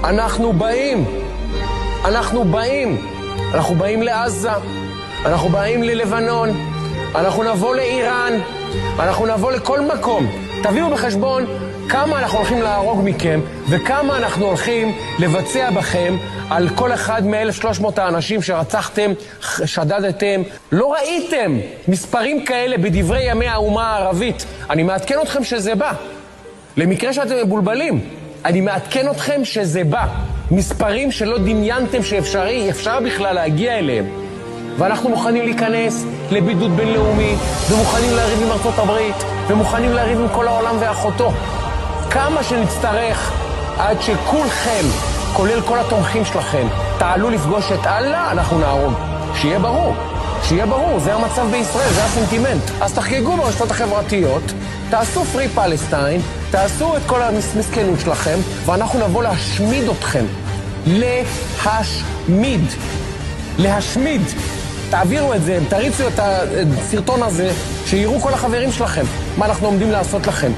אנחנו באים. אנחנו באים. אנחנו באים לעזה. אנחנו באים ללבנון. אנחנו נבוא לאיראן. אנחנו נבוא לכל מקום. תביאו בחשבון כמה אנחנו הולכים להרוג מכם, וכמה אנחנו הולכים לבצע בכם על כל אחד מ-1,300 האנשים שרצחתם, שדדתם. לא ראיתם מספרים כאלה בדברי ימי האומה הערבית. אני מעדכן אתכם שזה בא. למקרה שאתם מבולבלים, אני מעדכן אתכם שזה בא. מספרים שלא דמיינתם אפשר בכלל להגיע אליהם. ואנחנו מוכנים להיכנס לבידוד בינלאומי, ומוכנים להריב עם ארצות הברית, ומוכנים להריב עם כל העולם ואחותו. כמה שנצטרך עד שכולכם, כולל כל התומכים שלכם, תעלו לפגוש את אללה, אנחנו נהרוג. שיהיה ברור. שיהיה ברור, זה המצב בישראל, זה הסנטימנט. אז תחגגו ברשתות החברתיות, תעשו פרי פלסטיין, תעשו את כל המסכנות שלכם, ואנחנו נבוא להשמיד אתכם. להשמיד. להשמיד. תעבירו את זה, תריצו את הסרטון הזה, שיראו כל החברים שלכם מה אנחנו עומדים לעשות לכם.